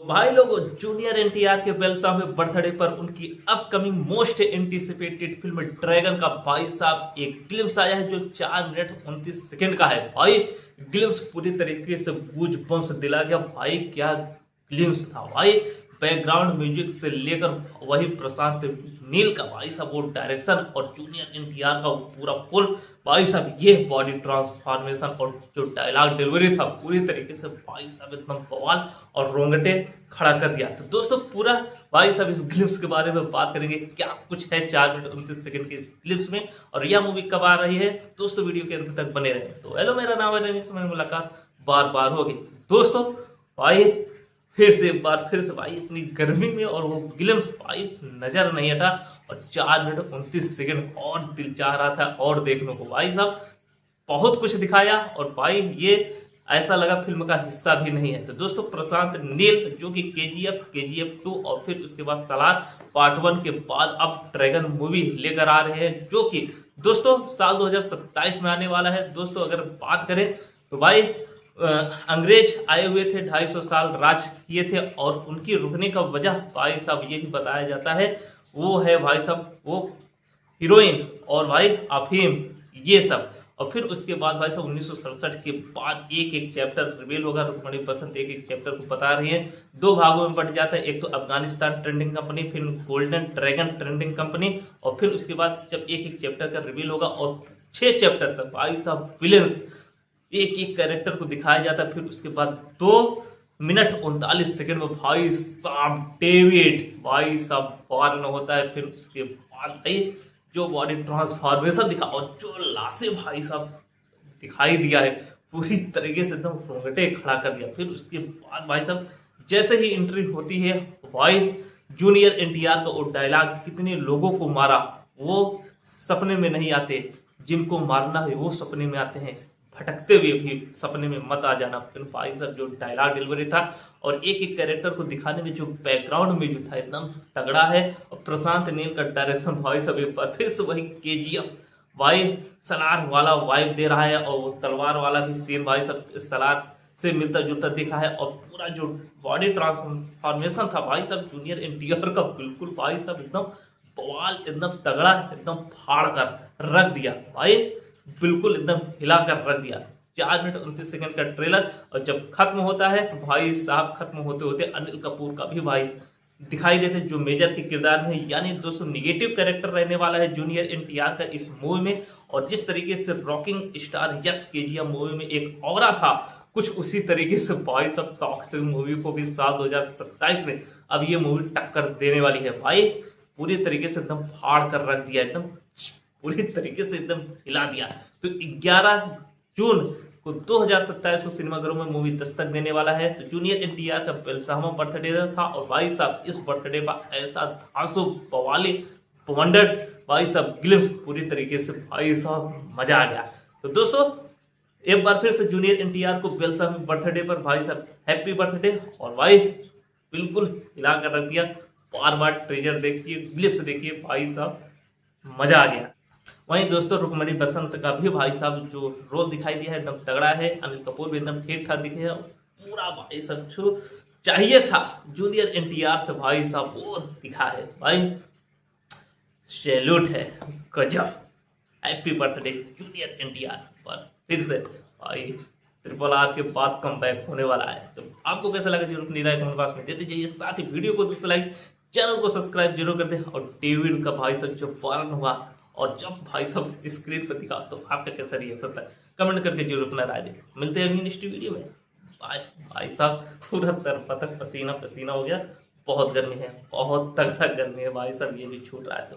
भाई लोगों, जूनियर एनटीआर के बेलसा में बर्थडे पर उनकी upcoming most anticipated film dragon का भाई साहब एक ग्लिम्स आया है जो 4 मिनट 29 सेकंड का है। भाई ग्लिम्स पूरी तरीके से गूज बम्स दिला गया। भाई क्या ग्लिम्स था भाई, बैकग्राउंड म्यूजिक से लेकर वही प्रशांत नील का भाई साहब वो डायरेक्शन और जूनियर एनटीआर का वो पूरा फुल भाई साहब ये बॉडी ट्रांसफॉर्मेशन और जो डायलॉग डिलीवरी था पूरी तरीके से भाई साहब एकदम बवाल और रोंगटे खड़ा कर दिया। तो दोस्तों पूरा भाई साहब इस ग्लिम्स के बारे में बात करेंगे, क्या कुछ है 4 मिनट 29 सेकंड के इस ग्लिम्स में और यह मूवी कब आ रही है। दोस्तों वीडियो के अंत तक बने रहे। तो हेलो, मेरा नाम है रनीश, मेरी मुलाकात बार बार होगी। दोस्तों भाई फिर से भाई इतनी गर्मी में और वो ग्लिम्स भाई नजर नहीं हटा और 4 मिनट 29 सेकंड और दिल चाह रहा था और देखने को। भाई साहब बहुत कुछ दिखाया और भाई ये ऐसा लगा फिल्म का हिस्सा भी नहीं है। तो दोस्तों प्रशांत नील जो कि केजीएफ 2 और फिर उसके बाद सलार पार्ट 1 के बाद अब ड्रैगन मूवी लेकर आ रहे हैं जो कि दोस्तों साल 2027 में आने वाला है। दोस्तों अगर बात करें तो भाई अंग्रेज आए हुए थे, 250 साल राज किए थे और उनकी रुकने का वजह भाई साहब ये भी बताया जाता है वो है भाई साहब वो हीरोइन और भाई अफीम ये सब। और फिर उसके बाद भाई साहब 1967 के बाद एक एक चैप्टर रिवील होगा। रुक्मणी बसंत एक एक चैप्टर को बता रही है, 2 भागों में बट जाता है। एक तो अफगानिस्तान ट्रेंडिंग कंपनी, फिर गोल्डन ड्रैगन ट्रेंडिंग कंपनी और फिर उसके बाद जब एक एक चैप्टर का रिवील होगा और 6 चैप्टर तक भाई साहब विलेंस एक एक कैरेक्टर को दिखाया जाता है। फिर उसके बाद 2 मिनट 39 सेकंड में भाई साहब डेविड भाई साहब फॉर्न होता है। फिर उसके बाद भाई जो बॉडी ट्रांसफॉर्मेशन दिखा और जो लाशें भाई साहब दिखाई दिया है पूरी तरीके से एकदम रोंगटे खड़ा कर दिया। फिर उसके बाद भाई साहब जैसे ही एंट्री होती है भाई जूनियर एनटीआर का वो डायलॉग, कितने लोगों को मारा वो सपने में नहीं आते, जिनको मारना है वो सपने में आते हैं, भटकते हुए भी सपने में मत आ जाना। फिर भाई साहब जो डायलॉग डिलीवरी था और एक एक कैरेक्टर को दिखाने में जो बैकग्राउंड में जो था एकदम तगड़ा है। और प्रशांत नील का डायरेक्शन भाई साहब एक बार फिर से वही केजीएफ भाई सलार वाला वाइब दे रहा है और वो तलवार वाला भी सीन भाई साहब सलार से मिलता जुलता दिखा है। और पूरा जो बॉडी ट्रांसफॉर्मेशन था भाई साहब जूनियर एनटीआर का बिल्कुल भाई साहब एकदम बवाल, एकदम तगड़ा, एकदम फाड़ कर रख दिया भाई, बिल्कुल एकदम हिला कर रख दिया। 4 मिनट 29 सेकंड का ट्रेलर और जब खत्म होता है तो भाई साहब खत्म होते होते अनिल कपूर का भी भाई दिखाई देते जो मेजर के किरदार में, यानी दोस्तों निगेटिव कैरेक्टर रहने वाला है जूनियर एनटीआर का इस मूवी में। और जिस तरीके से rocking star yes KGF movie में एक ऑरा था, कुछ उसी तरीके से भाई साहब टॉक्सिक मूवी को भी साल 2027 में अब ये मूवी टक्कर देने वाली है। भाई पूरी तरीके से एकदम फाड़ कर रख दिया, एकदम पूरी तरीके से एकदम हिला दिया। तो 11 जून को 2027 को सिनेमाघरों में मूवी दस्तक देने वाला है। तो जूनियर एनटीआर का 52वां बर्थडे था और भाई साहब इस बर्थडे पर ऐसा धांसू बवाली वंडर भाई साहब ग्लिम्स पूरी तरीके से भाई साहब मजा आ गया। तो दोस्तों एक बार फिर से जूनियर एनटीआर को 52वें बर्थडे पर भाई साहब हैप्पी बर्थडे और भाई बिल्कुल हिला कर रख दिया। बार बार ट्रेजर देखिए, ग्लिम्स देखिए, भाई साहब मजा आ गया। वहीं दोस्तों रुक्मणी बसंत का भी भाई साहब जो रोल दिखाई दिया है एकदम तगड़ा है। अनिल कपूर भी एकदम ठीक ठाक दिखे है। पूरा भाई साहब जो चाहिए था जूनियर एनटीआर से भाई साहब वो दिखा है। भाई सैल्यूट है, गजब। हैप्पी बर्थडे जूनियर एनटीआर पर फिर से भाई RRR के बाद कम बैक होने वाला है। तो आपको कैसा लगा जरूर अपनी राय कमेंट बॉक्स में देते जाइए। साथ ही वीडियो को दूसरा लाइक, चैनल को सब्सक्राइब जरूर कर दे। और डेविड का भाई साहब जो फॉर्न हुआ और जब भाई साहब स्क्रीन पर दिखा तो आपका कैसा रिएक्शन था कमेंट करके जरूर अपना राय दे। मिलते हैं अगली नेक्स्ट वीडियो में। भाई साहब पूरा तरफ पसीना पसीना हो गया, बहुत गर्मी है, बहुत तगड़ा गर्मी है भाई साहब, ये भी छूट रहा है तो